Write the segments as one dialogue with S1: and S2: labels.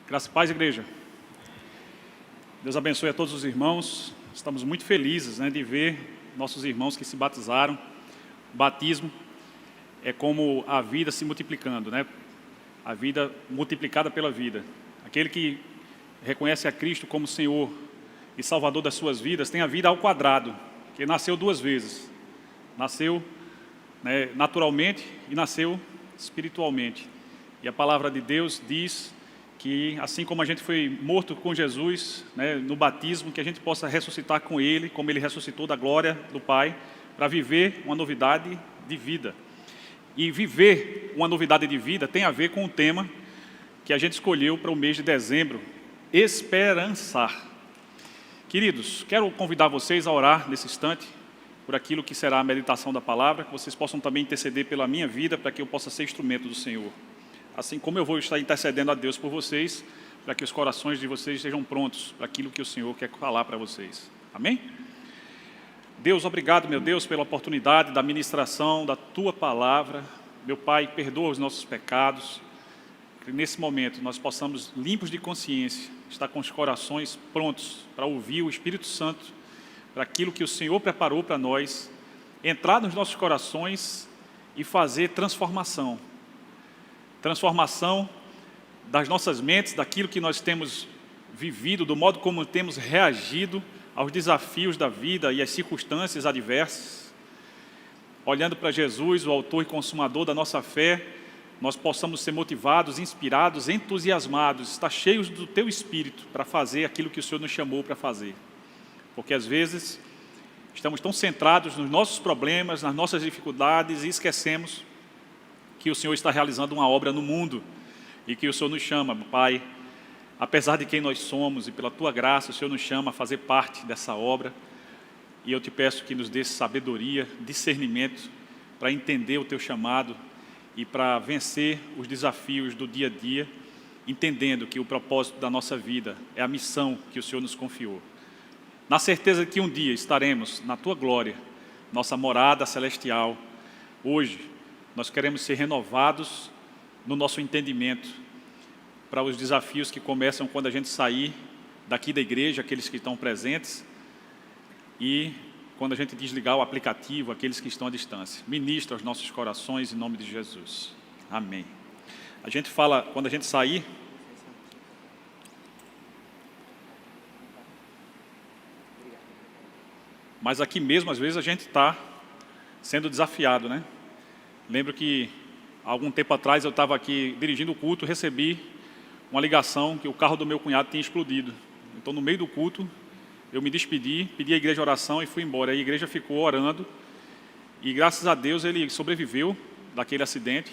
S1: Graça e paz, igreja. Deus abençoe a todos os irmãos. Estamos muito felizes, de ver nossos irmãos que se batizaram. O batismo é como a vida se multiplicando, A vida multiplicada pela vida. Aquele que reconhece a Cristo como Senhor e Salvador das suas vidas tem a vida ao quadrado, que nasceu duas vezes. Nasceu naturalmente e nasceu espiritualmente. E a palavra de Deus diz que assim como a gente foi morto com Jesus, no batismo, que a gente possa ressuscitar com Ele, como Ele ressuscitou da glória do Pai, para viver uma novidade de vida. E viver uma novidade de vida tem a ver com o tema que a gente escolheu para o mês de dezembro, esperançar. Queridos, quero convidar vocês a orar nesse instante, por aquilo que será a meditação da palavra, que vocês possam também interceder pela minha vida, para que eu possa ser instrumento do Senhor. Assim como eu vou estar intercedendo a Deus por vocês, para que os corações de vocês estejam prontos para aquilo que o Senhor quer falar para vocês. Amém? Deus, obrigado, meu Deus, pela oportunidade da ministração da Tua palavra. Meu Pai, perdoa os nossos pecados. Que nesse momento nós possamos, limpos de consciência, estar com os corações prontos para ouvir o Espírito Santo, para aquilo que o Senhor preparou para nós, entrar nos nossos corações e fazer transformação das nossas mentes, daquilo que nós temos vivido, do modo como temos reagido aos desafios da vida e às circunstâncias adversas. Olhando para Jesus, o autor e consumador da nossa fé, nós possamos ser motivados, inspirados, entusiasmados, estar cheios do Teu Espírito para fazer aquilo que o Senhor nos chamou para fazer. Porque às vezes estamos tão centrados nos nossos problemas, nas nossas dificuldades e esquecemos que o Senhor está realizando uma obra no mundo e que o Senhor nos chama, Pai, apesar de quem nós somos e pela Tua graça, o Senhor nos chama a fazer parte dessa obra. E eu te peço que nos dê sabedoria, discernimento para entender o Teu chamado e para vencer os desafios do dia a dia, entendendo que o propósito da nossa vida é a missão que o Senhor nos confiou. Na certeza de que um dia estaremos na Tua glória, nossa morada celestial. Hoje, nós queremos ser renovados no nosso entendimento para os desafios que começam quando a gente sair daqui da igreja, aqueles que estão presentes, e quando a gente desligar o aplicativo, aqueles que estão à distância. Ministra aos nossos corações em nome de Jesus. Amém. A gente fala, quando a gente sair, mas aqui mesmo, às vezes, a gente está sendo desafiado, Lembro que, há algum tempo atrás, eu estava aqui dirigindo o culto, recebi uma ligação que o carro do meu cunhado tinha explodido. Então, no meio do culto, eu me despedi, pedi à igreja oração e fui embora. A igreja ficou orando e, graças a Deus, ele sobreviveu daquele acidente.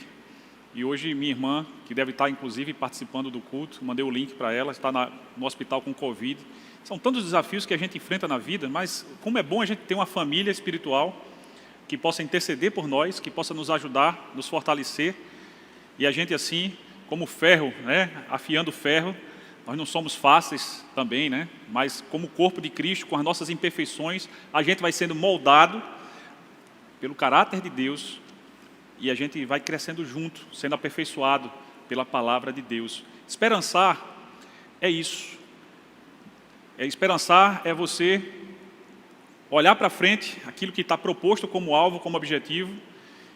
S1: E hoje, minha irmã, que deve estar, inclusive, participando do culto, mandei o link para ela, está no hospital com Covid. São tantos desafios que a gente enfrenta na vida, mas como é bom a gente ter uma família espiritual que possa interceder por nós, que possa nos ajudar, nos fortalecer. E a gente assim, como ferro, afiando ferro, nós não somos fáceis também, mas como corpo de Cristo, com as nossas imperfeições, a gente vai sendo moldado pelo caráter de Deus e a gente vai crescendo junto, sendo aperfeiçoado pela palavra de Deus. Esperançar é isso. Esperançar é você olhar para frente, aquilo que está proposto como alvo, como objetivo,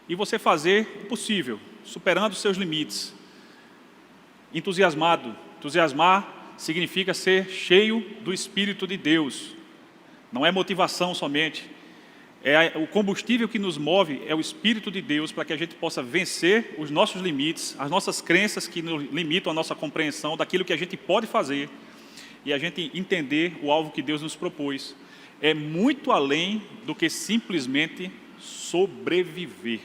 S1: e você fazer o possível, superando os seus limites. Entusiasmar significa ser cheio do Espírito de Deus. Não é motivação somente. O combustível que nos move é o Espírito de Deus para que a gente possa vencer os nossos limites, as nossas crenças que nos limitam a nossa compreensão daquilo que a gente pode fazer e a gente entender o alvo que Deus nos propôs. É muito além do que simplesmente sobreviver.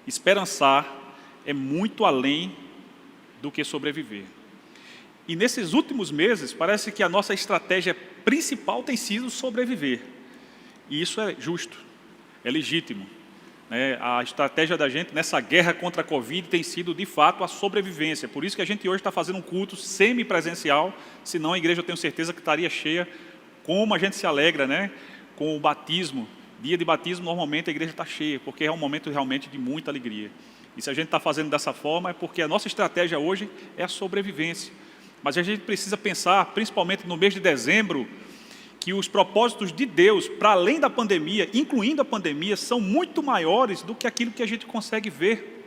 S1: Esperançar é muito além do que sobreviver. E nesses últimos meses, parece que a nossa estratégia principal tem sido sobreviver. E isso é justo, é legítimo. A estratégia da gente nessa guerra contra a Covid tem sido, de fato, a sobrevivência. Por isso que a gente hoje está fazendo um culto semipresencial, senão a igreja, eu tenho certeza que estaria cheia. Como a gente se alegra, com o batismo. Dia de batismo, normalmente a igreja está cheia, porque é um momento realmente de muita alegria. E se a gente está fazendo dessa forma, é porque a nossa estratégia hoje é a sobrevivência. mas a gente precisa pensar, principalmente no mês de dezembro, que os propósitos de Deus, para além da pandemia, incluindo a pandemia, são muito maiores do que aquilo que a gente consegue ver.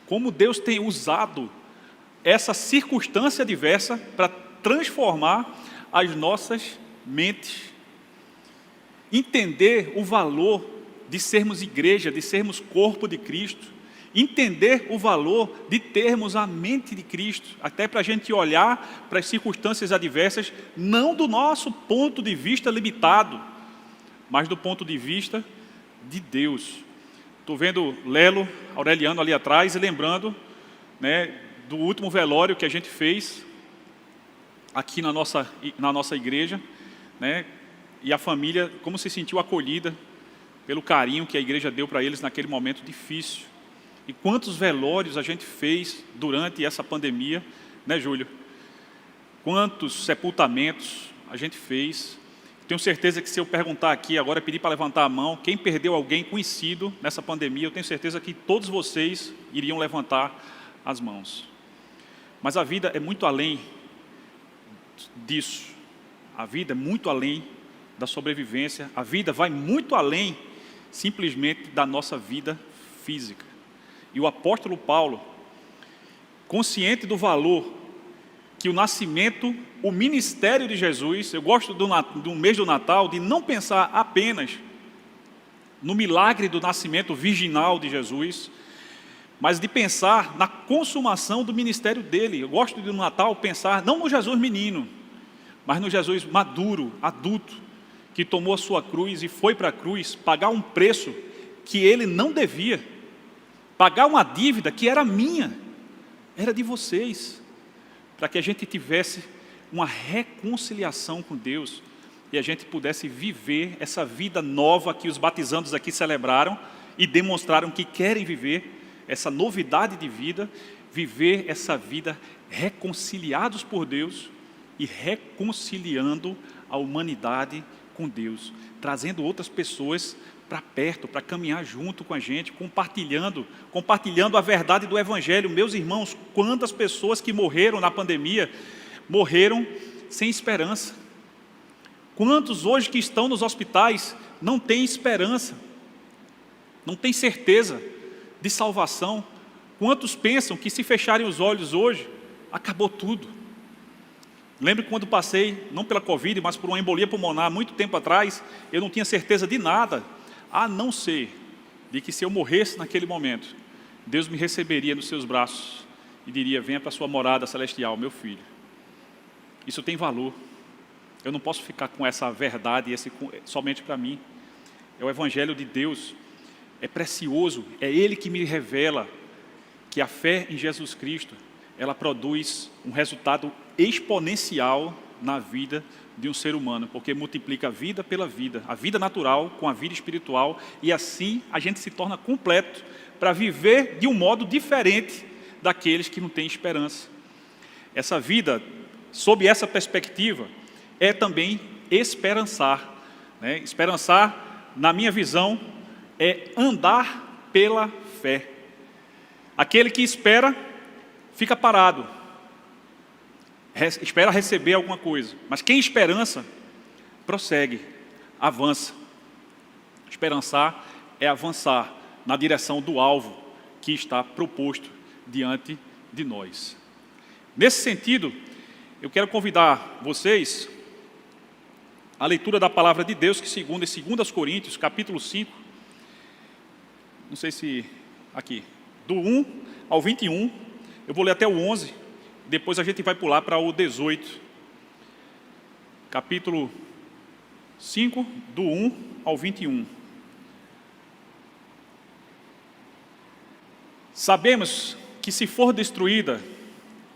S1: Como Deus tem usado essa circunstância adversa para transformar as nossas mentes. Entender o valor de sermos igreja, de sermos corpo de Cristo. Entender o valor de termos a mente de Cristo, até para a gente olhar para as circunstâncias adversas, não do nosso ponto de vista limitado, mas do ponto de vista de Deus. Estou vendo Lelo, Aureliano ali atrás, e lembrando, né, do último velório que a gente fez aqui na nossa igreja, né, e a família, como se sentiu acolhida pelo carinho que a igreja deu para eles naquele momento difícil. E quantos velórios a gente fez durante essa pandemia, né, Júlio? Quantos sepultamentos a gente fez. Tenho certeza que se eu perguntar aqui, agora pedir para levantar a mão, quem perdeu alguém conhecido nessa pandemia, eu tenho certeza que todos vocês iriam levantar as mãos. Mas a vida é muito além disso. A vida é muito além da sobrevivência. A vida vai muito além simplesmente da nossa vida física. E o apóstolo Paulo, consciente do valor que o nascimento, o ministério de Jesus, eu gosto do mês do Natal, de não pensar apenas no milagre do nascimento virginal de Jesus, mas de pensar na consumação do ministério dele. Eu gosto de no Natal pensar não no Jesus menino, mas no Jesus maduro, adulto, que tomou a sua cruz e foi para a cruz pagar um preço que ele não devia. Pagar uma dívida que era minha, era de vocês, para que a gente tivesse uma reconciliação com Deus e a gente pudesse viver essa vida nova que os batizandos aqui celebraram e demonstraram que querem viver, essa novidade de vida, viver essa vida reconciliados por Deus e reconciliando a humanidade com Deus, trazendo outras pessoas para perto, para caminhar junto com a gente, compartilhando a verdade do Evangelho. Meus irmãos, quantas pessoas que morreram na pandemia, morreram sem esperança. Quantos hoje que estão nos hospitais não têm esperança, não têm certeza de salvação. Quantos pensam que se fecharem os olhos hoje, acabou tudo. Lembro que quando passei, não pela Covid, mas por uma embolia pulmonar, muito tempo atrás, eu não tinha certeza de nada, a não ser de que se eu morresse naquele momento, Deus me receberia nos seus braços e diria: venha para a sua morada celestial, meu filho. Isso tem valor. Eu não posso ficar com essa verdade somente para mim. É o Evangelho de Deus, é precioso, é Ele que me revela que a fé em Jesus Cristo, ela produz um resultado exponencial na vida de um ser humano, porque multiplica a vida pela vida, a vida natural com a vida espiritual, e assim a gente se torna completo para viver de um modo diferente daqueles que não têm esperança. Essa vida, sob essa perspectiva, é também esperançar, né? Esperançar, na minha visão, é andar pela fé. Aquele que espera, fica parado, espera receber alguma coisa, mas quem esperança, prossegue, avança. Esperançar é avançar na direção do alvo que está proposto diante de nós. Nesse sentido, eu quero convidar vocês à leitura da palavra de Deus, que segundo em 2 Coríntios, capítulo 5, não sei se aqui, do 1 ao 21, eu vou ler até o 11, depois a gente vai pular para o 18. Capítulo 5, do 1 ao 21. Sabemos que se for destruída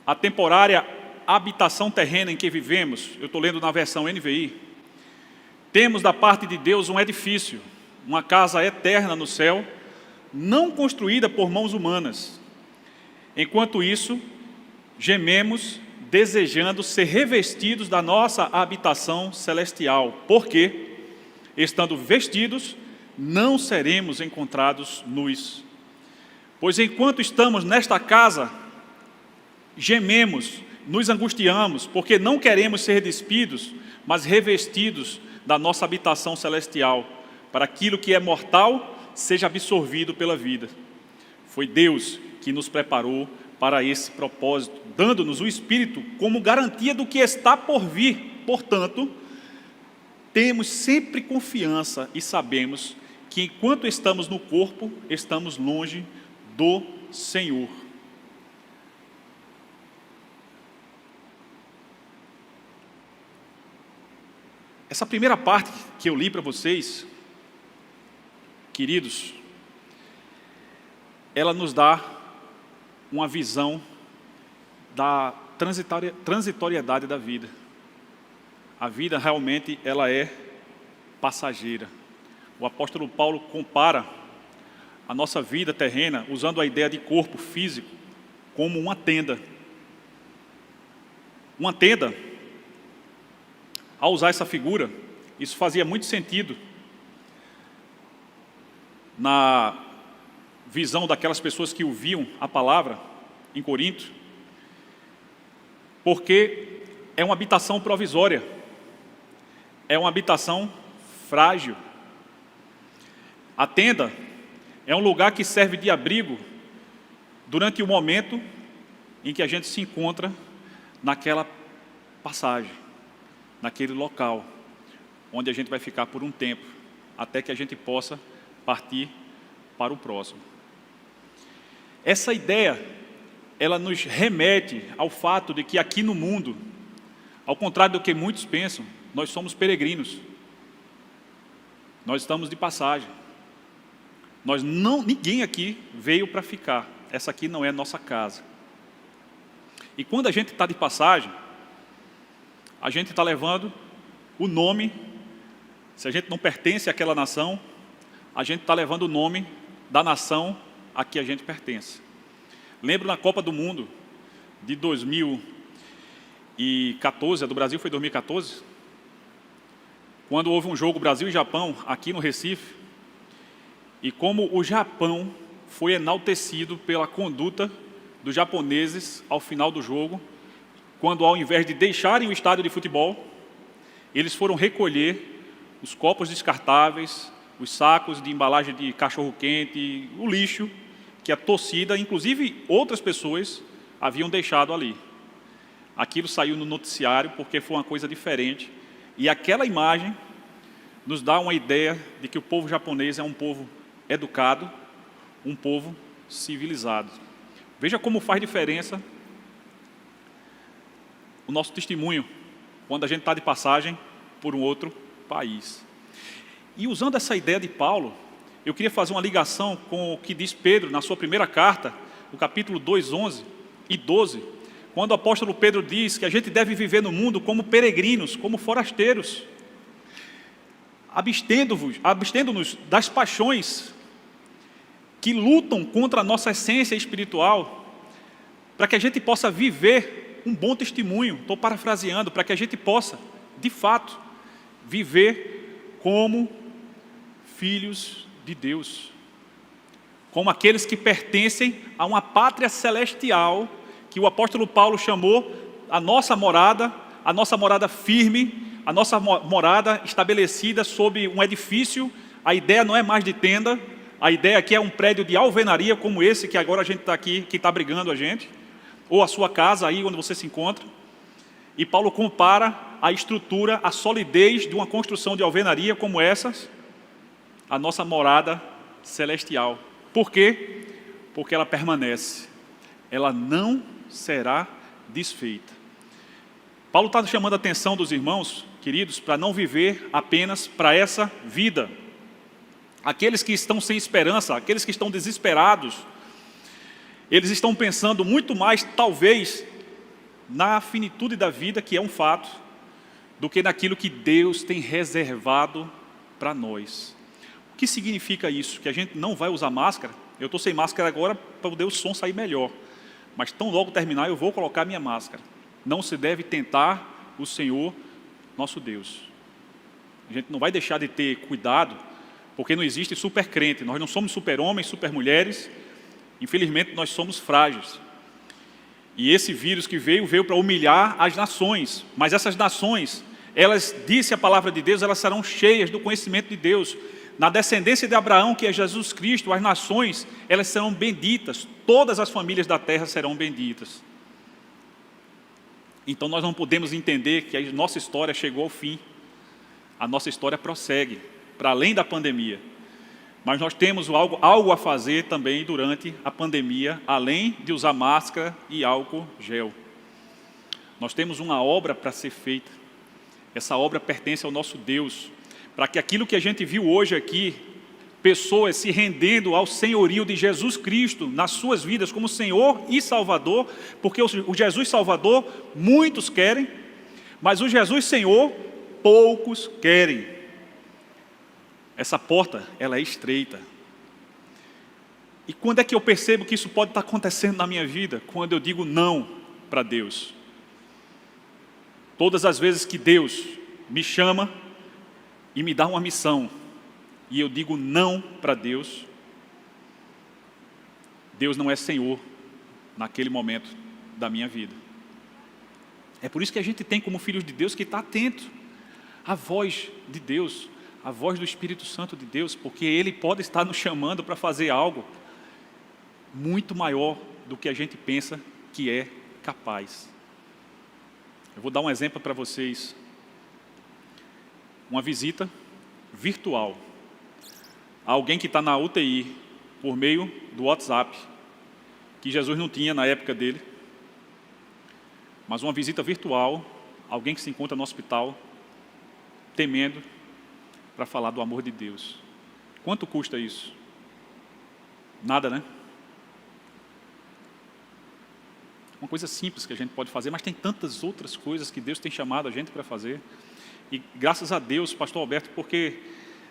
S1: a temporária habitação terrena em que vivemos, eu estou lendo na versão NVI, temos da parte de Deus um edifício, uma casa eterna no céu, não construída por mãos humanas. Enquanto isso, gememos, desejando ser revestidos da nossa habitação celestial, porque, estando vestidos, não seremos encontrados nus. Pois enquanto estamos nesta casa, gememos, nos angustiamos, porque não queremos ser despidos, mas revestidos da nossa habitação celestial, para aquilo que é mortal seja absorvido pela vida. Foi Deus que nos preparou para esse propósito, dando-nos o Espírito como garantia do que está por vir. Portanto, temos sempre confiança e sabemos que enquanto estamos no corpo, estamos longe do Senhor. Essa primeira parte que eu li para vocês, queridos, ela nos dá uma visão da transitoriedade da vida. A vida realmente ela é passageira. O apóstolo Paulo compara a nossa vida terrena, usando a ideia de corpo físico, como uma tenda. Uma tenda, ao usar essa figura, isso fazia muito sentido na visão daquelas pessoas que ouviam a palavra em Corinto, porque é uma habitação provisória, é uma habitação frágil. A tenda é um lugar que serve de abrigo durante o momento em que a gente se encontra naquela passagem, naquele local, onde a gente vai ficar por um tempo, até que a gente possa partir para o próximo. Essa ideia, ela nos remete ao fato de que aqui no mundo, ao contrário do que muitos pensam, nós somos peregrinos. Nós estamos de passagem. Ninguém aqui veio para ficar. Essa aqui não é nossa casa. E quando a gente está de passagem, a gente está levando o nome. Se a gente não pertence àquela nação, a gente está levando o nome da nação a que a gente pertence. Lembro na Copa do Mundo de 2014, a do Brasil foi 2014, quando houve um jogo Brasil e Japão aqui no Recife, e como o Japão foi enaltecido pela conduta dos japoneses ao final do jogo, quando ao invés de deixarem o estádio de futebol, eles foram recolher os copos descartáveis, os sacos de embalagem de cachorro-quente, o lixo que a torcida, inclusive outras pessoas, haviam deixado ali. Aquilo saiu no noticiário porque foi uma coisa diferente. E aquela imagem nos dá uma ideia de que o povo japonês é um povo educado, um povo civilizado. Veja como faz diferença o nosso testemunho quando a gente está de passagem por um outro país. E usando essa ideia de Paulo, eu queria fazer uma ligação com o que diz Pedro na sua primeira carta, no capítulo 2, 11 e 12, quando o apóstolo Pedro diz que a gente deve viver no mundo como peregrinos, como forasteiros, abstendo-nos das paixões que lutam contra a nossa essência espiritual, para que a gente possa viver um bom testemunho. Estou parafraseando, para que a gente possa, de fato, viver como filhos de Deus, como aqueles que pertencem a uma pátria celestial, que o apóstolo Paulo chamou a nossa morada firme, a nossa morada estabelecida sob um edifício. A ideia não é mais de tenda, a ideia aqui é um prédio de alvenaria, como esse que agora a gente está aqui, que está brigando a gente, ou a sua casa aí onde você se encontra. E Paulo compara a estrutura, a solidez de uma construção de alvenaria como essas, a nossa morada celestial. Por quê? Porque ela permanece, ela não será desfeita. Paulo está chamando a atenção dos irmãos, queridos, para não viver apenas para essa vida. Aqueles que estão sem esperança, aqueles que estão desesperados, eles estão pensando muito mais, talvez, na finitude da vida, que é um fato, do que naquilo que Deus tem reservado para nós. O que significa isso? Que a gente não vai usar máscara? Eu estou sem máscara agora para poder o som sair melhor, mas tão logo terminar eu vou colocar minha máscara. Não se deve tentar o Senhor nosso Deus. A gente não vai deixar de ter cuidado, porque não existe super crente. Nós não somos super homens, super mulheres. Infelizmente nós somos frágeis. E esse vírus que veio para humilhar as nações. Mas essas nações, elas, disse a palavra de Deus, elas serão cheias do conhecimento de Deus. Na descendência de Abraão, que é Jesus Cristo, as nações, elas serão benditas. Todas as famílias da terra serão benditas. Então nós não podemos entender que a nossa história chegou ao fim. A nossa história prossegue, para além da pandemia. Mas nós temos algo a fazer também durante a pandemia, além de usar máscara e álcool gel. Nós temos uma obra para ser feita. Essa obra pertence ao nosso Deus. Para que aquilo que a gente viu hoje aqui, pessoas se rendendo ao senhorio de Jesus Cristo nas suas vidas como Senhor e Salvador, porque o Jesus Salvador muitos querem, mas o Jesus Senhor poucos querem. Essa porta, ela é estreita. E quando é que eu percebo que isso pode estar acontecendo na minha vida? Quando eu digo não para Deus. Todas as vezes que Deus me chama e me dá uma missão, e eu digo não para Deus, Deus não é Senhor naquele momento da minha vida. É por isso que a gente tem como filhos de Deus que estar atento à voz de Deus, à voz do Espírito Santo de Deus, porque Ele pode estar nos chamando para fazer algo muito maior do que a gente pensa que é capaz. Eu vou dar um exemplo para vocês. Uma visita virtual a alguém que está na UTI por meio do WhatsApp, que Jesus não tinha na época dele, mas uma visita virtual, alguém que se encontra no hospital, temendo, para falar do amor de Deus. Quanto custa isso? Nada, né? Uma coisa simples que a gente pode fazer, mas tem tantas outras coisas que Deus tem chamado a gente para fazer. E graças a Deus, pastor Alberto, porque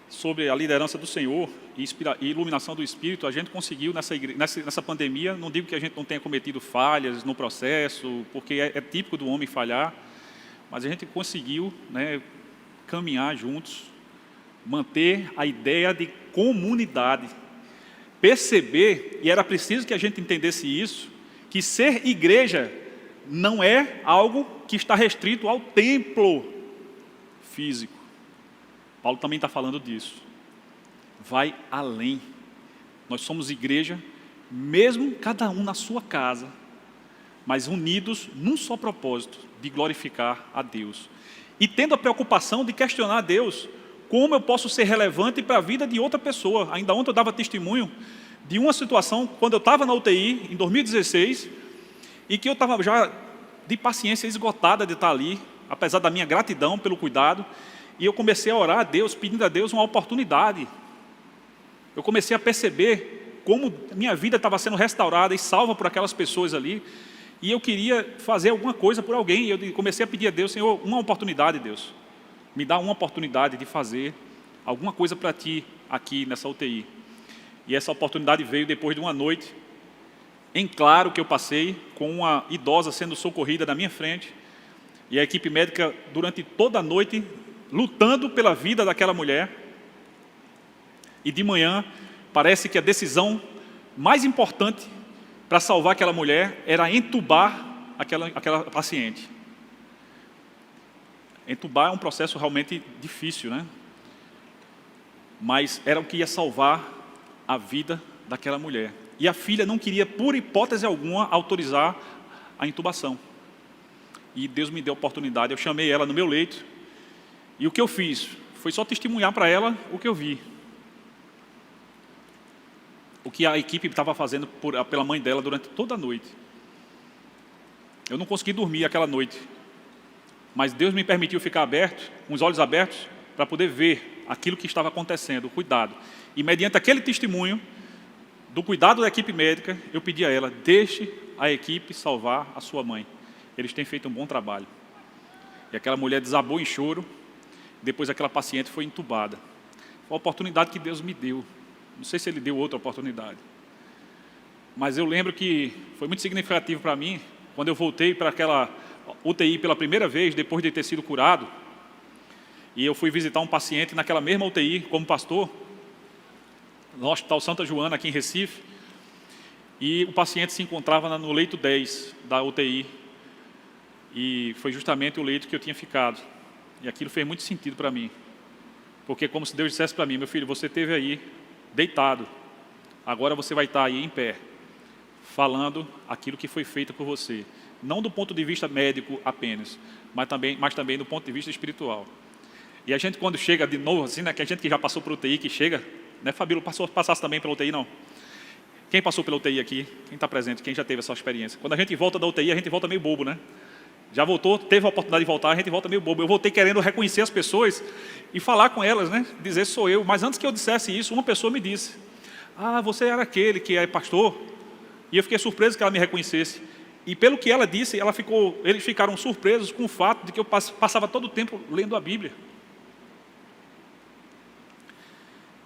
S1: sobre a liderança do Senhor e iluminação do Espírito, a gente conseguiu nessa pandemia, não digo que a gente não tenha cometido falhas no processo, porque é típico do homem falhar, mas a gente conseguiu, né, caminhar juntos, manter a ideia de comunidade, perceber, e era preciso que a gente entendesse isso, que ser igreja não é algo que está restrito ao templo físico. Paulo também está falando disso. Vai além. Nós somos igreja, mesmo cada um na sua casa, mas unidos num só propósito, de glorificar a Deus. E tendo a preocupação de questionar a Deus, como eu posso ser relevante para a vida de outra pessoa. Ainda ontem eu dava testemunho de uma situação, quando eu estava na UTI, em 2016, e que eu estava já de paciência esgotada de estar ali, apesar da minha gratidão pelo cuidado, e eu comecei a orar a Deus, pedindo a Deus uma oportunidade. Eu comecei a perceber como minha vida estava sendo restaurada e salva por aquelas pessoas ali, e eu queria fazer alguma coisa por alguém, e eu comecei a pedir a Deus, Senhor, uma oportunidade, Deus. Me dá uma oportunidade de fazer alguma coisa para Ti aqui nessa UTI. E essa oportunidade veio depois de uma noite, em claro que eu passei, com uma idosa sendo socorrida na minha frente, e a equipe médica, durante toda a noite, lutando pela vida daquela mulher. E de manhã, parece que a decisão mais importante para salvar aquela mulher era entubar aquela paciente. Entubar é um processo realmente difícil, né? Mas era o que ia salvar a vida daquela mulher. E a filha não queria, por hipótese alguma, autorizar a intubação. E Deus me deu a oportunidade, eu chamei ela no meu leito, e o que eu fiz foi só testemunhar para ela o que eu vi. O que a equipe estava fazendo pela mãe dela durante toda a noite. Eu não consegui dormir aquela noite, mas Deus me permitiu ficar aberto, com os olhos abertos, para poder ver aquilo que estava acontecendo, o cuidado. E mediante aquele testemunho, do cuidado da equipe médica, eu pedi a ela, deixe a equipe salvar a sua mãe. Eles têm feito um bom trabalho. E aquela mulher desabou em choro, depois aquela paciente foi entubada. Foi a oportunidade que Deus me deu. Não sei se Ele deu outra oportunidade. Mas eu lembro que foi muito significativo para mim, quando eu voltei para aquela UTI pela primeira vez, depois de ter sido curado, e eu fui visitar um paciente naquela mesma UTI, como pastor, no Hospital Santa Joana, aqui em Recife, E o paciente se encontrava no leito 10 da UTI, e foi justamente o leito que eu tinha ficado. E aquilo fez muito sentido para mim, porque é como se Deus dissesse para mim: meu filho, você esteve aí deitado, agora você vai estar aí em pé, falando aquilo que foi feito por você, não do ponto de vista médico apenas, mas também do ponto de vista espiritual. E a gente, quando chega de novo, assim, né, que a gente que já passou por UTI, que chega, né, Fabíola, passasse também pela UTI, não? Quem passou pela UTI aqui? Quem está presente? Quem já teve essa experiência? Quando a gente volta da UTI, a gente volta meio bobo, né? Já voltou, teve a oportunidade de voltar, a gente volta meio bobo. Eu voltei querendo reconhecer as pessoas e falar com elas, né? Dizer: sou eu. Mas antes que eu dissesse isso, uma pessoa me disse: ah, você era aquele que é pastor? E eu fiquei surpreso que ela me reconhecesse. E pelo que ela disse, eles ficaram surpresos com o fato de que eu passava todo o tempo lendo a Bíblia.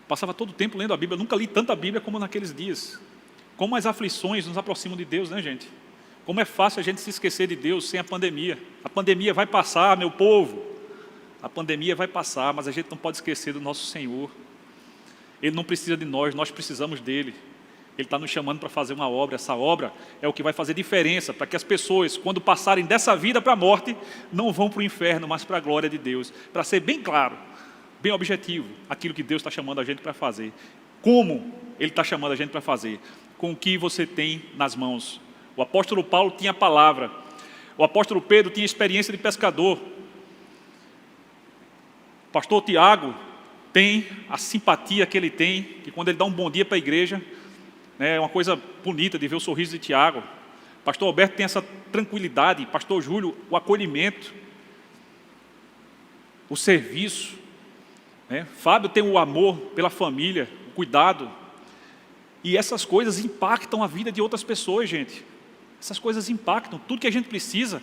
S1: Passava todo o tempo lendo a Bíblia. Eu nunca li tanta Bíblia como naqueles dias. Como as aflições nos aproximam de Deus, né, gente? Como é fácil a gente se esquecer de Deus sem a pandemia. A pandemia vai passar, meu povo. A pandemia vai passar, mas a gente não pode esquecer do nosso Senhor. Ele não precisa de nós precisamos dele. Ele está nos chamando para fazer uma obra. Essa obra é o que vai fazer diferença, para que as pessoas, quando passarem dessa vida para a morte, não vão para o inferno, mas para a glória de Deus. Para ser bem claro, bem objetivo, aquilo que Deus está chamando a gente para fazer. Como Ele está chamando a gente para fazer? Com o que você tem nas mãos. O apóstolo Paulo tinha a palavra. O apóstolo Pedro tinha experiência de pescador. O pastor Tiago tem a simpatia que ele tem, que quando ele dá um bom dia para a igreja, né, é uma coisa bonita de ver o sorriso de Tiago. O pastor Alberto tem essa tranquilidade. Pastor Júlio, o acolhimento, o serviço, né? Fábio tem o amor pela família, o cuidado. E essas coisas impactam a vida de outras pessoas, gente. Essas coisas impactam tudo que a gente precisa.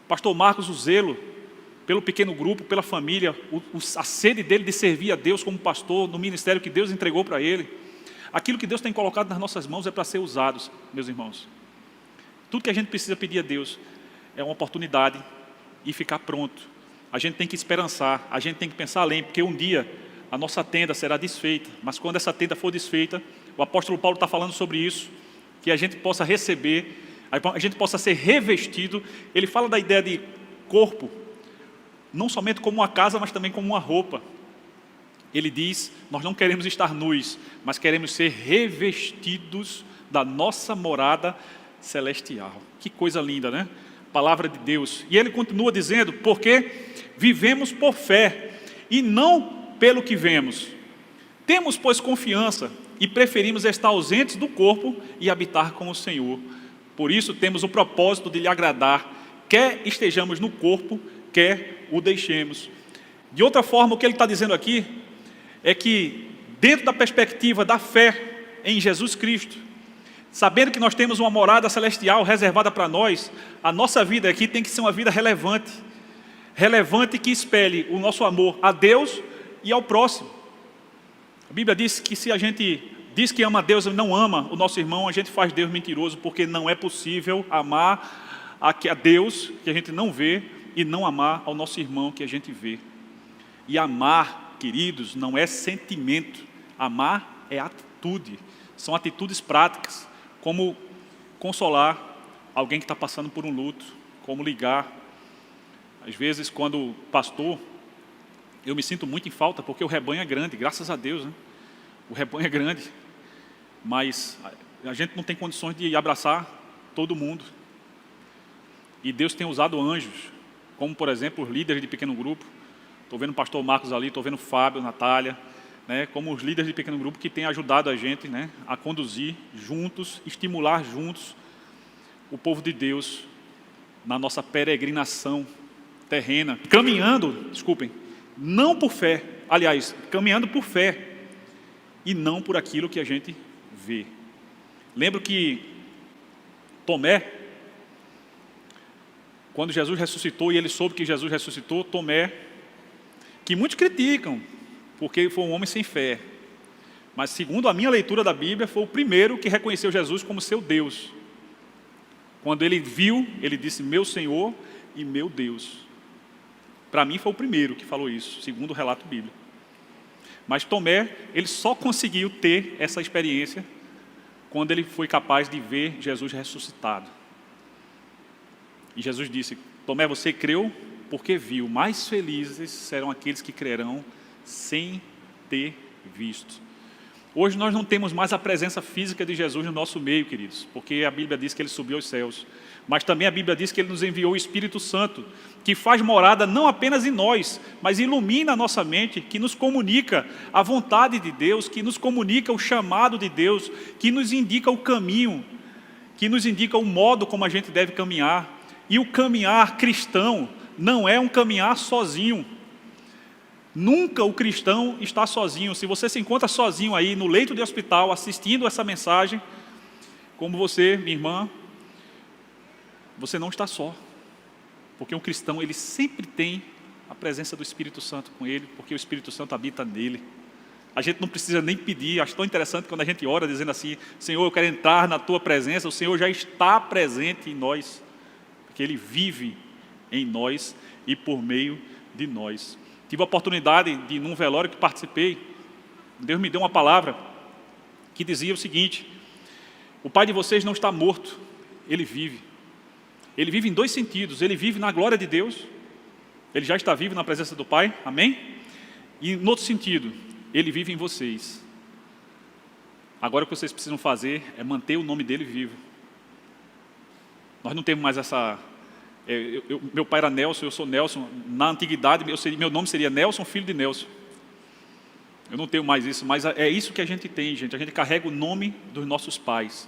S1: Pastor Marcos, o zelo pelo pequeno grupo, pela família, a sede dele de servir a Deus como pastor no ministério que Deus entregou para ele. Aquilo que Deus tem colocado nas nossas mãos é para ser usado, meus irmãos. Tudo que a gente precisa pedir a Deus é uma oportunidade e ficar pronto. A gente tem que esperançar, a gente tem que pensar além, porque um dia a nossa tenda será desfeita, mas quando essa tenda for desfeita, o apóstolo Paulo está falando sobre isso, que a gente possa receber, a gente possa ser revestido. Ele fala da ideia de corpo, não somente como uma casa, mas também como uma roupa. Ele diz: nós não queremos estar nus, mas queremos ser revestidos da nossa morada celestial. Que coisa linda, né? Palavra de Deus. E ele continua dizendo: porque vivemos por fé e não pelo que vemos. Temos, pois, confiança e preferimos estar ausentes do corpo e habitar com o Senhor. Por isso temos o propósito de lhe agradar, quer estejamos no corpo, quer o deixemos. De outra forma, o que ele está dizendo aqui é que, dentro da perspectiva da fé em Jesus Cristo, sabendo que nós temos uma morada celestial reservada para nós, a nossa vida aqui tem que ser uma vida relevante. Relevante, que espelhe o nosso amor a Deus e ao próximo. A Bíblia diz que se a gente diz que ama a Deus e não ama o nosso irmão, a gente faz Deus mentiroso, porque não é possível amar a Deus que a gente não vê e não amar ao nosso irmão que a gente vê. E amar, queridos, não é sentimento. Amar é atitude. São atitudes práticas, como consolar alguém que está passando por um luto, como ligar. Às vezes, quando pastor, eu me sinto muito em falta, porque o rebanho é grande, graças a Deus, né? O rebanho é grande, mas a gente não tem condições de abraçar todo mundo. E Deus tem usado anjos, como por exemplo os líderes de pequeno grupo. Estou vendo o pastor Marcos ali, estou vendo o Fábio, Natália, né, como os líderes de pequeno grupo que têm ajudado a gente, né, a conduzir juntos, estimular juntos o povo de Deus na nossa peregrinação terrena, não por fé, aliás, caminhando por fé e não por aquilo que a gente vê. Lembro que Tomé, quando Jesus ressuscitou e ele soube que Jesus ressuscitou, Tomé, que muitos criticam, porque ele foi um homem sem fé, mas segundo a minha leitura da Bíblia, foi o primeiro que reconheceu Jesus como seu Deus. Quando ele viu, ele disse: meu Senhor e meu Deus. Para mim foi o primeiro que falou isso, segundo o relato bíblico. Mas Tomé, ele só conseguiu ter essa experiência quando ele foi capaz de ver Jesus ressuscitado. E Jesus disse: Tomé, você creu porque viu, mais felizes serão aqueles que crerão sem ter visto. Hoje nós não temos mais a presença física de Jesus no nosso meio, queridos, porque a Bíblia diz que ele subiu aos céus. Mas também a Bíblia diz que ele nos enviou o Espírito Santo, que faz morada não apenas em nós, mas ilumina a nossa mente, que nos comunica a vontade de Deus, que nos comunica o chamado de Deus, que nos indica o caminho, que nos indica o modo como a gente deve caminhar. E o caminhar cristão não é um caminhar sozinho. Nunca o cristão está sozinho. Se você se encontra sozinho aí no leito de hospital, assistindo essa mensagem, como você, minha irmã, você não está só. Porque um cristão, ele sempre tem a presença do Espírito Santo com ele, porque o Espírito Santo habita nele. A gente não precisa nem pedir. Acho tão interessante quando a gente ora dizendo assim: Senhor, eu quero entrar na tua presença. O Senhor já está presente em nós, porque ele vive em nós e por meio de nós. Tive a oportunidade de, num velório que participei, Deus me deu uma palavra que dizia o seguinte: o pai de vocês não está morto, ele vive. Ele vive em dois sentidos: ele vive na glória de Deus, ele já está vivo na presença do Pai, amém? E no outro sentido, ele vive em vocês. Agora o que vocês precisam fazer é manter o nome dele vivo. Nós não temos mais essa... meu pai era Nelson, eu sou Nelson. Na antiguidade, meu nome seria Nelson, filho de Nelson. Eu não tenho mais isso, mas é isso que a gente tem, gente. A gente carrega o nome dos nossos pais.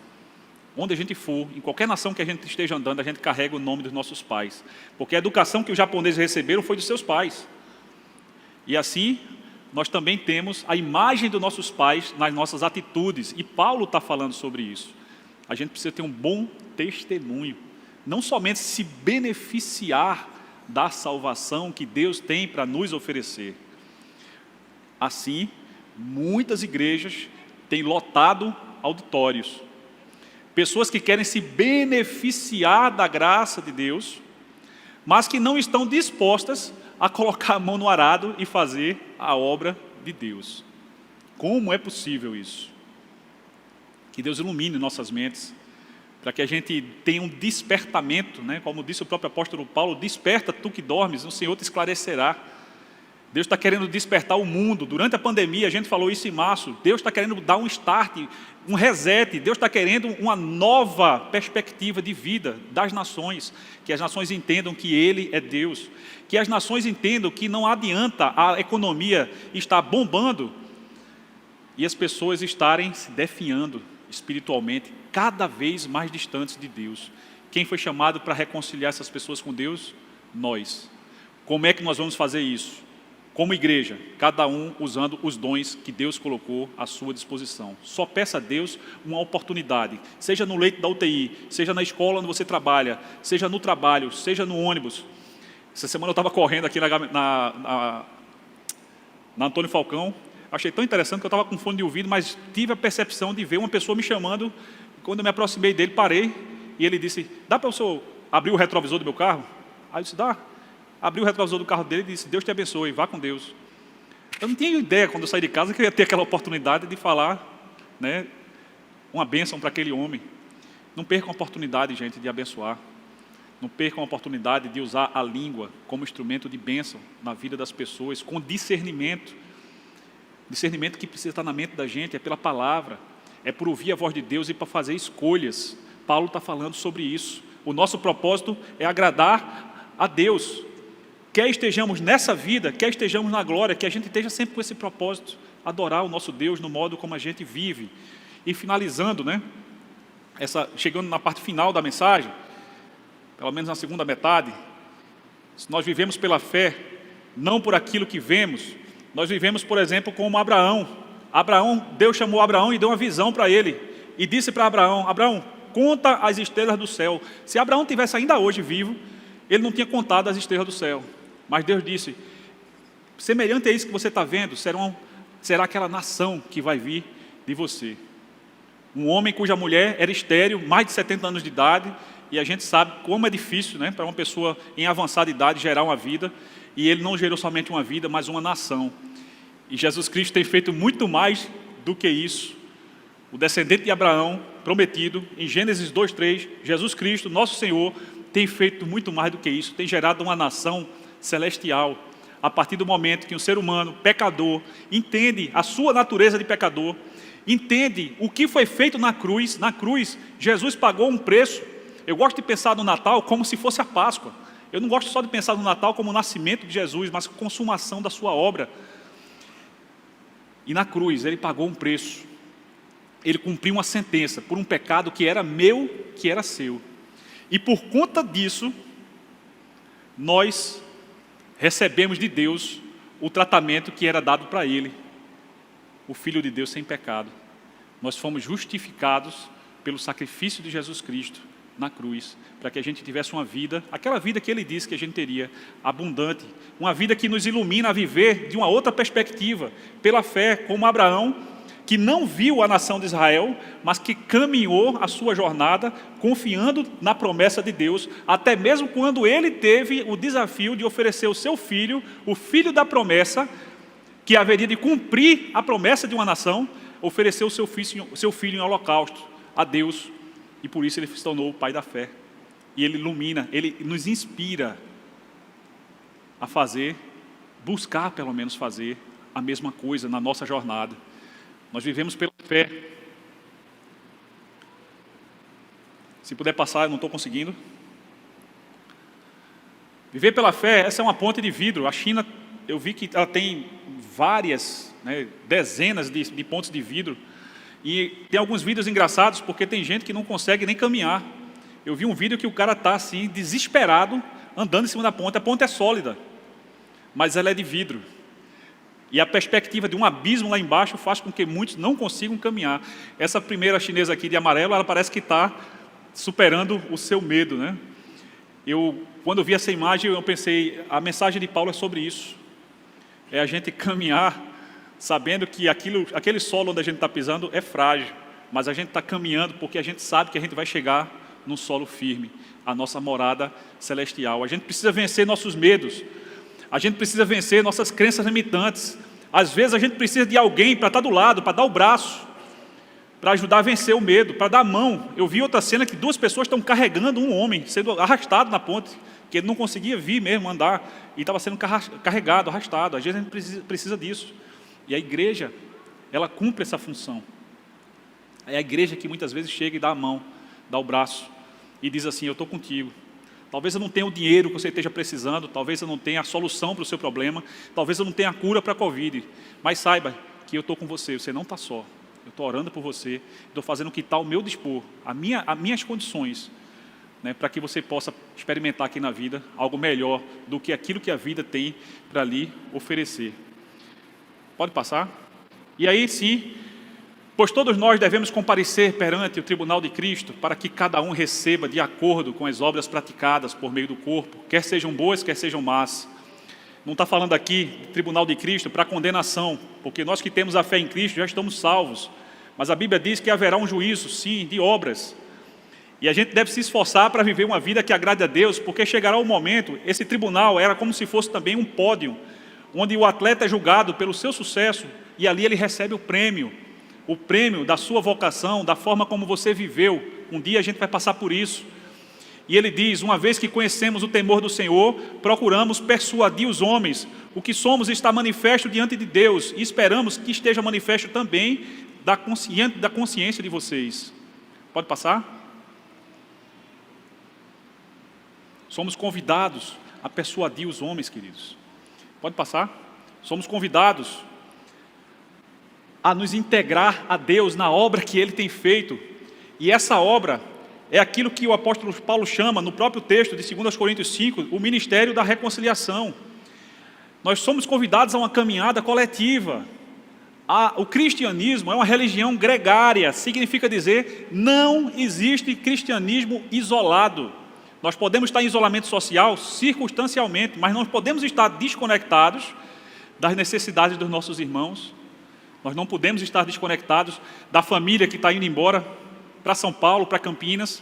S1: Onde a gente for, em qualquer nação que a gente esteja andando, a gente carrega o nome dos nossos pais. Porque a educação que os japoneses receberam foi dos seus pais. E assim, nós também temos a imagem dos nossos pais nas nossas atitudes. E Paulo está falando sobre isso. A gente precisa ter um bom testemunho. Não somente se beneficiar da salvação que Deus tem para nos oferecer. Assim, muitas igrejas têm lotado auditórios. Pessoas que querem se beneficiar da graça de Deus, mas que não estão dispostas a colocar a mão no arado e fazer a obra de Deus. Como é possível isso? Que Deus ilumine nossas mentes, para que a gente tenha um despertamento, né? Como disse o próprio apóstolo Paulo: desperta tu que dormes, o Senhor te esclarecerá. Deus está querendo despertar o mundo. Durante a pandemia, a gente falou isso em março, Deus está querendo dar um start, um reset. Deus está querendo uma nova perspectiva de vida das nações, que as nações entendam que Ele é Deus, que as nações entendam que não adianta a economia estar bombando e as pessoas estarem se definhando espiritualmente, cada vez mais distantes de Deus. Quem foi chamado para reconciliar essas pessoas com Deus? Nós. Como é que nós vamos fazer isso? Como igreja, cada um usando os dons que Deus colocou à sua disposição. Só peça a Deus uma oportunidade, seja no leito da UTI, seja na escola onde você trabalha, seja no trabalho, seja no ônibus. Essa semana eu estava correndo aqui na Antônio Falcão. Achei tão interessante que eu estava com fone de ouvido, mas tive a percepção de ver uma pessoa me chamando. Quando eu me aproximei dele, parei, e ele disse: dá para o senhor abrir o retrovisor do meu carro? Aí eu disse: dá. Abriu o retrovisor do carro dele e disse: Deus te abençoe, vá com Deus. Eu não tinha ideia, quando eu saí de casa, que eu ia ter aquela oportunidade de falar, né, uma bênção para aquele homem. Não percam a oportunidade, gente, de abençoar. Não percam a oportunidade de usar a língua como instrumento de bênção na vida das pessoas, com discernimento. Discernimento que precisa estar na mente da gente, é pela palavra, é por ouvir a voz de Deus e para fazer escolhas. Paulo está falando sobre isso. O nosso propósito é agradar a Deus. Quer estejamos nessa vida, quer estejamos na glória, que a gente esteja sempre com esse propósito, adorar o nosso Deus no modo como a gente vive. E finalizando, né, chegando na parte final da mensagem, pelo menos na segunda metade, se nós vivemos pela fé, não por aquilo que vemos, nós vivemos, por exemplo, como Abraão. Deus chamou Abraão e deu uma visão para ele, e disse para Abraão: Abraão, conta as estrelas do céu. Se Abraão tivesse ainda hoje vivo, ele não tinha contado as estrelas do céu. Mas Deus disse: semelhante a isso que você está vendo, será aquela nação que vai vir de você. Um homem cuja mulher era estéril, mais de 70 anos de idade, e a gente sabe como é difícil, né, para uma pessoa em avançada idade gerar uma vida, e ele não gerou somente uma vida, mas uma nação. E Jesus Cristo tem feito muito mais do que isso. O descendente de Abraão prometido, em Gênesis 2:3, Jesus Cristo, nosso Senhor, tem feito muito mais do que isso, tem gerado uma nação celestial, a partir do momento que um ser humano, pecador, entende a sua natureza de pecador, entende o que foi feito na cruz. Na cruz, Jesus pagou um preço. Eu gosto de pensar no Natal como se fosse a Páscoa. Eu não gosto só de pensar no Natal como o nascimento de Jesus, mas a consumação da sua obra. E na cruz, ele pagou um preço. Ele cumpriu uma sentença por um pecado que era meu, que era seu. E por conta disso, nós recebemos de Deus o tratamento que era dado para ele, o Filho de Deus sem pecado. Nós fomos justificados pelo sacrifício de Jesus Cristo na cruz, para que a gente tivesse uma vida, aquela vida que ele disse que a gente teria, abundante, uma vida que nos ilumina a viver de uma outra perspectiva, pela fé, como Abraão, que não viu a nação de Israel, mas que caminhou a sua jornada, confiando na promessa de Deus, até mesmo quando ele teve o desafio de oferecer o seu filho, o filho da promessa, que haveria de cumprir a promessa de uma nação, ofereceu o seu filho em holocausto a Deus, e por isso ele se tornou o pai da fé. E ele ilumina, ele nos inspira a fazer, buscar pelo menos fazer a mesma coisa na nossa jornada. Nós vivemos pela fé. Se puder passar, eu não estou conseguindo. Viver pela fé, essa é uma ponte de vidro. A China, eu vi que ela tem várias, dezenas de pontes de vidro. E tem alguns vídeos engraçados, porque tem gente que não consegue nem caminhar. Eu vi um vídeo que o cara está assim, desesperado, andando em cima da ponte. A ponte é sólida, mas ela é de vidro. E a perspectiva de um abismo lá embaixo faz com que muitos não consigam caminhar. Essa primeira chinesa aqui de amarelo, ela parece que está superando o seu medo, né? Quando eu vi essa imagem, eu pensei, a mensagem de Paulo é sobre isso. É a gente caminhar sabendo que aquele solo onde a gente está pisando é frágil, mas a gente está caminhando porque a gente sabe que a gente vai chegar num solo firme, a nossa morada celestial. A gente precisa vencer nossos medos. A gente precisa vencer nossas crenças limitantes. Às vezes a gente precisa de alguém para estar do lado, para dar o braço, para ajudar a vencer o medo, para dar a mão. Eu vi outra cena que 2 pessoas estão carregando um homem, sendo arrastado na ponte, que ele não conseguia vir mesmo, andar, e estava sendo carregado, arrastado. Às vezes a gente precisa disso. E a igreja, ela cumpre essa função. É a igreja que muitas vezes chega e dá a mão, dá o braço, e diz assim, eu estou contigo. Talvez eu não tenha o dinheiro que você esteja precisando, talvez eu não tenha a solução para o seu problema, talvez eu não tenha a cura para a Covid, mas saiba que eu estou com você, você não está só. Eu estou orando por você, estou fazendo o que está ao meu dispor, as minhas condições, para que você possa experimentar aqui na vida algo melhor do que aquilo que a vida tem para lhe oferecer. Pode passar? E aí sim, pois todos nós devemos comparecer perante o tribunal de Cristo, para que cada um receba de acordo com as obras praticadas por meio do corpo, quer sejam boas, quer sejam más. Não está falando aqui do tribunal de Cristo para condenação, porque nós que temos a fé em Cristo já estamos salvos. Mas a Bíblia diz que haverá um juízo, sim, de obras. E a gente deve se esforçar para viver uma vida que agrade a Deus, porque chegará o momento, esse tribunal era como se fosse também um pódio, onde o atleta é julgado pelo seu sucesso, e ali ele recebe o prêmio da sua vocação, da forma como você viveu. Um dia a gente vai passar por isso. E ele diz, uma vez que conhecemos o temor do Senhor, procuramos persuadir os homens. O que somos está manifesto diante de Deus, e esperamos que esteja manifesto também da consciência de vocês. Pode passar? Somos convidados a persuadir os homens, queridos. Pode passar? Somos convidados a nos integrar a Deus na obra que Ele tem feito. E essa obra é aquilo que o apóstolo Paulo chama, no próprio texto de 2 Coríntios 5, o ministério da reconciliação. Nós somos convidados a uma caminhada coletiva. O cristianismo é uma religião gregária, significa dizer, não existe cristianismo isolado. Nós podemos estar em isolamento social circunstancialmente, mas não podemos estar desconectados das necessidades dos nossos irmãos. Nós não podemos estar desconectados da família que está indo embora para São Paulo, para Campinas.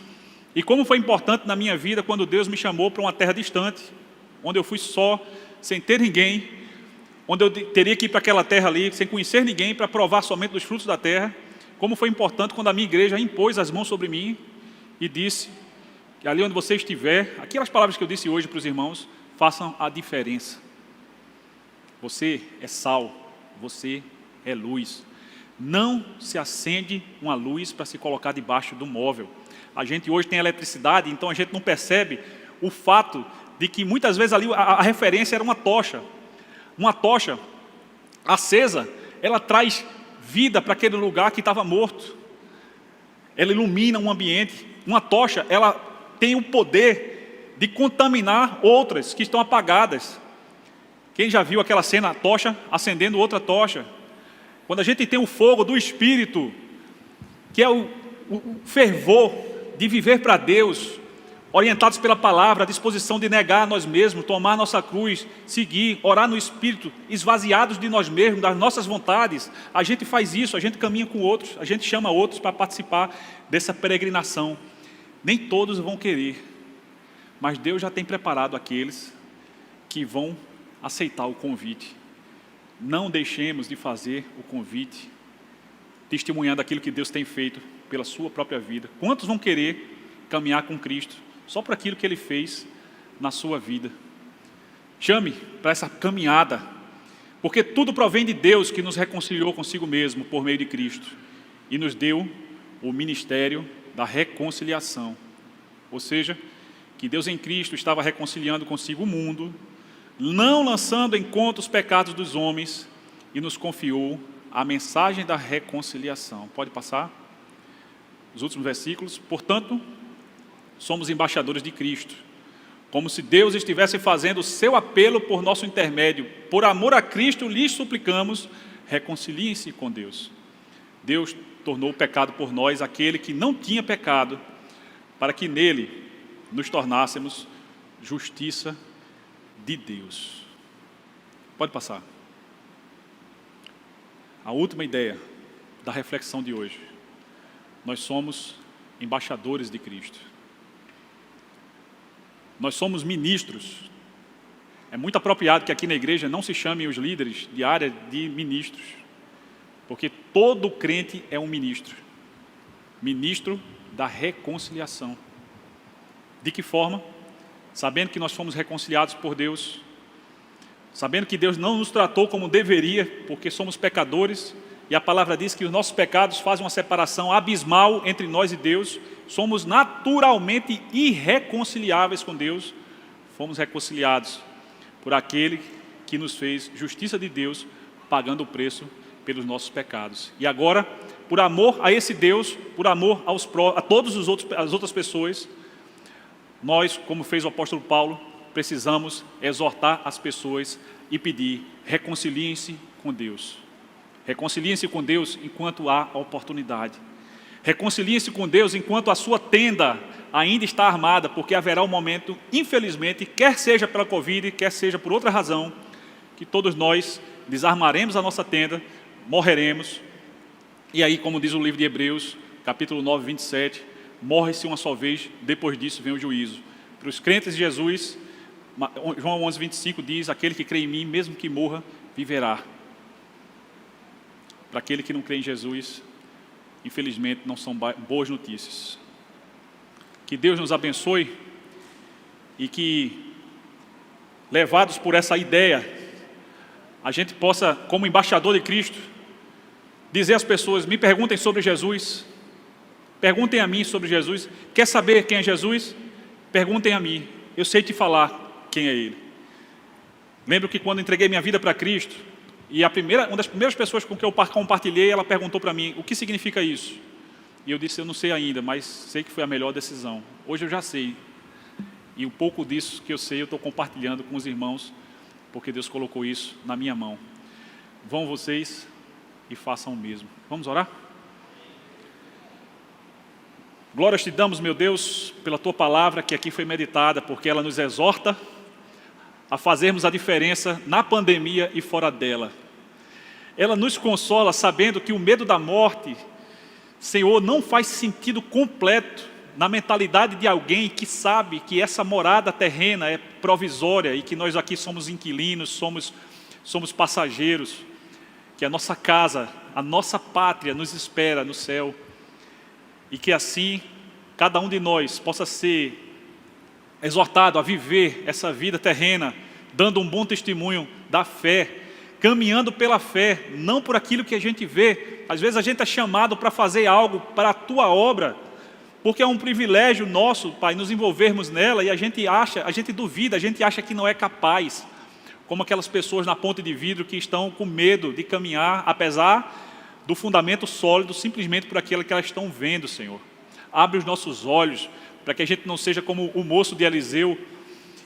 S1: E como foi importante na minha vida quando Deus me chamou para uma terra distante, onde eu fui só, sem ter ninguém, onde eu teria que ir para aquela terra ali, sem conhecer ninguém, para provar somente dos frutos da terra. como foi importante quando a minha igreja impôs as mãos sobre mim e disse que ali onde você estiver, aquelas palavras que eu disse hoje para os irmãos, façam a diferença. Você é sal, você é luz. Não se acende uma luz para se colocar debaixo do móvel. A gente hoje tem eletricidade, então a gente não percebe o fato de que muitas vezes ali a referência era uma tocha. Uma tocha acesa, ela traz vida para aquele lugar que estava morto. Ela ilumina um ambiente. Uma tocha, ela tem o poder de contaminar outras que estão apagadas. Quem já viu aquela cena, a tocha acendendo outra tocha? Quando a gente tem o fogo do Espírito, que é o fervor de viver para Deus, orientados pela palavra, a disposição de negar a nós mesmos, tomar a nossa cruz, seguir, orar no Espírito, esvaziados de nós mesmos, das nossas vontades, a gente faz isso, a gente caminha com outros, a gente chama outros para participar dessa peregrinação. Nem todos vão querer, mas Deus já tem preparado aqueles que vão aceitar o convite. Não deixemos de fazer o convite, testemunhando aquilo que Deus tem feito pela sua própria vida. Quantos vão querer caminhar com Cristo só por aquilo que Ele fez na sua vida? Chame para essa caminhada, porque tudo provém de Deus, que nos reconciliou consigo mesmo por meio de Cristo e nos deu o ministério da reconciliação. Ou seja, que Deus em Cristo estava reconciliando consigo o mundo, não lançando em conta os pecados dos homens, e nos confiou a mensagem da reconciliação. Pode passar? Os últimos versículos. Portanto, somos embaixadores de Cristo, como se Deus estivesse fazendo o seu apelo por nosso intermédio. Por amor a Cristo, lhes suplicamos, reconciliem-se com Deus. Deus tornou o pecado por nós aquele que não tinha pecado, para que nele nos tornássemos justiça de Deus. Pode passar. A última ideia da reflexão de hoje. Nós somos embaixadores de Cristo. Nós somos ministros. É muito apropriado que aqui na igreja não se chamem os líderes de área de ministros, porque todo crente é um ministro. Ministro da reconciliação. De que forma? Sabendo que nós fomos reconciliados por Deus, sabendo que Deus não nos tratou como deveria, porque somos pecadores, e a palavra diz que os nossos pecados fazem uma separação abismal entre nós e Deus, somos naturalmente irreconciliáveis com Deus. Fomos reconciliados por aquele que nos fez justiça de Deus, pagando o preço pelos nossos pecados. E agora, por amor a esse Deus, por amor a todas as outras pessoas, nós, como fez o apóstolo Paulo, precisamos exortar as pessoas e pedir: reconciliem-se com Deus. Reconciliem-se com Deus enquanto há a oportunidade. Reconciliem-se com Deus enquanto a sua tenda ainda está armada, porque haverá um momento, infelizmente, quer seja pela Covid, quer seja por outra razão, que todos nós desarmaremos a nossa tenda, morreremos, e aí, como diz o livro de Hebreus, capítulo 9, 27, morre-se uma só vez, depois disso vem o juízo. Para os crentes de Jesus, João 11, 25 diz: aquele que crê em mim, mesmo que morra, viverá. Para aquele que não crê em Jesus, infelizmente não são boas notícias. Que Deus nos abençoe e que, levados por essa ideia, a gente possa, como embaixador de Cristo, dizer às pessoas: me perguntem sobre Jesus, perguntem a mim sobre Jesus. Quer saber quem é Jesus? Perguntem a mim, eu sei te falar quem é Ele. Lembro que quando entreguei minha vida para Cristo, e uma das primeiras pessoas com quem eu compartilhei, ela perguntou para mim: o que significa isso? E eu disse: eu não sei ainda, mas sei que foi a melhor decisão. Hoje eu já sei, e um pouco disso que eu sei, eu estou compartilhando com os irmãos, porque Deus colocou isso na minha mão. Vão vocês e façam o mesmo. Vamos orar? Glórias te damos, meu Deus, pela Tua palavra que aqui foi meditada, porque ela nos exorta a fazermos a diferença na pandemia e fora dela. Ela nos consola sabendo que o medo da morte, Senhor, não faz sentido completo na mentalidade de alguém que sabe que essa morada terrena é provisória e que nós aqui somos inquilinos, somos passageiros, que a nossa casa a nossa pátria nos espera no céu. E que assim, cada um de nós possa ser exortado a viver essa vida terrena, dando um bom testemunho da fé, caminhando pela fé, não por aquilo que a gente vê. Às vezes a gente é chamado para fazer algo para a tua obra, porque é um privilégio nosso, Pai, nos envolvermos nela, e a gente duvida, a gente acha que não é capaz, como aquelas pessoas na ponte de vidro que estão com medo de caminhar, apesar do fundamento sólido, simplesmente por aquilo que elas estão vendo, Senhor. Abre os nossos olhos, para que a gente não seja como o moço de Eliseu,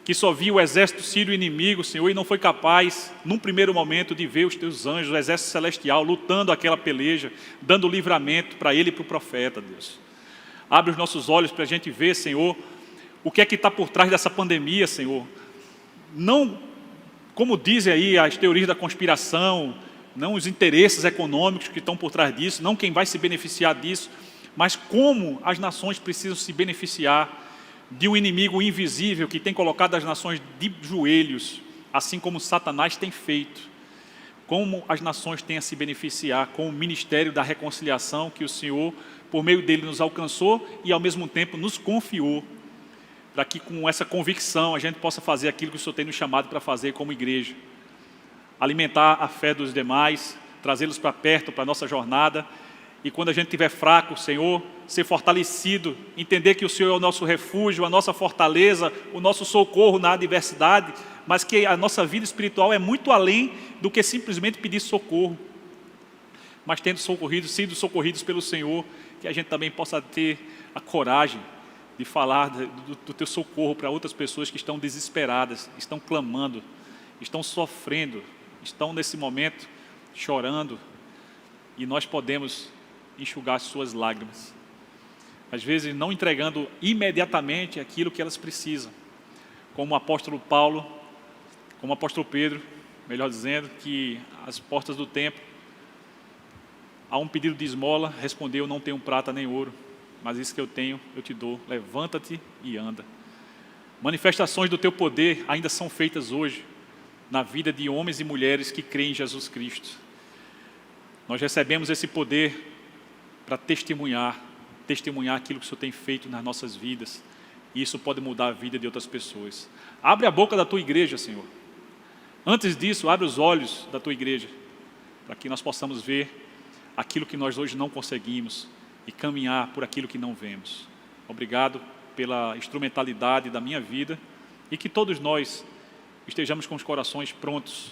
S1: que só via o exército sírio inimigo, Senhor, e não foi capaz, num primeiro momento, de ver os teus anjos, o exército celestial, lutando aquela peleja, dando livramento para ele e para o profeta, Deus. Abre os nossos olhos para a gente ver, Senhor, o que é que está por trás dessa pandemia, Senhor. Não, como dizem aí as teorias da conspiração, não os interesses econômicos que estão por trás disso, não quem vai se beneficiar disso, mas como as nações precisam se beneficiar de um inimigo invisível que tem colocado as nações de joelhos, assim como Satanás tem feito. Como as nações têm a se beneficiar com o ministério da reconciliação que o Senhor, por meio dele, nos alcançou e ao mesmo tempo nos confiou, para que com essa convicção a gente possa fazer aquilo que o Senhor tem nos chamado para fazer como igreja. Alimentar a fé dos demais, trazê-los para perto, para a nossa jornada. E quando a gente estiver fraco, Senhor, ser fortalecido, entender que o Senhor é o nosso refúgio, a nossa fortaleza, o nosso socorro na adversidade, mas que a nossa vida espiritual é muito além do que simplesmente pedir socorro. Mas tendo sido socorridos pelo Senhor, que a gente também possa ter a coragem de falar do teu socorro para outras pessoas que estão desesperadas, estão clamando, estão sofrendo, estão nesse momento chorando, e nós podemos enxugar as suas lágrimas, às vezes não entregando imediatamente aquilo que elas precisam, como o apóstolo Paulo, como o apóstolo Pedro, melhor dizendo, que às portas do templo, a um pedido de esmola, respondeu: não tenho prata nem ouro, mas isso que eu tenho, eu te dou, levanta-te e anda. Manifestações do teu poder ainda são feitas hoje, na vida de homens e mulheres que creem em Jesus Cristo. Nós recebemos esse poder para testemunhar aquilo que o Senhor tem feito nas nossas vidas, e isso pode mudar a vida de outras pessoas. Abre a boca da tua igreja, Senhor. Antes disso, abre os olhos da tua igreja, para que nós possamos ver aquilo que nós hoje não conseguimos e caminhar por aquilo que não vemos. Obrigado pela instrumentalidade da minha vida, e que todos nós estejamos com os corações prontos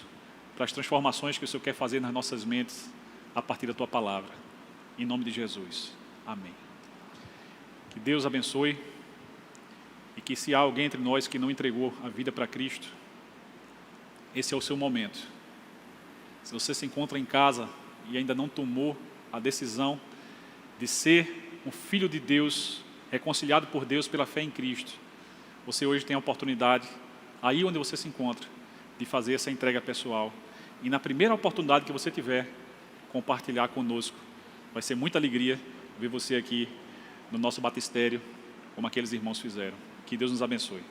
S1: para as transformações que o Senhor quer fazer nas nossas mentes a partir da tua palavra. Em nome de Jesus. Amém. Que Deus abençoe, e que se há alguém entre nós que não entregou a vida para Cristo, esse é o seu momento. Se você se encontra em casa e ainda não tomou a decisão de ser um filho de Deus, reconciliado por Deus pela fé em Cristo, você hoje tem a oportunidade, aí onde você se encontra, de fazer essa entrega pessoal. E na primeira oportunidade que você tiver, compartilhar conosco. Vai ser muita alegria ver você aqui no nosso batistério, como aqueles irmãos fizeram. Que Deus nos abençoe.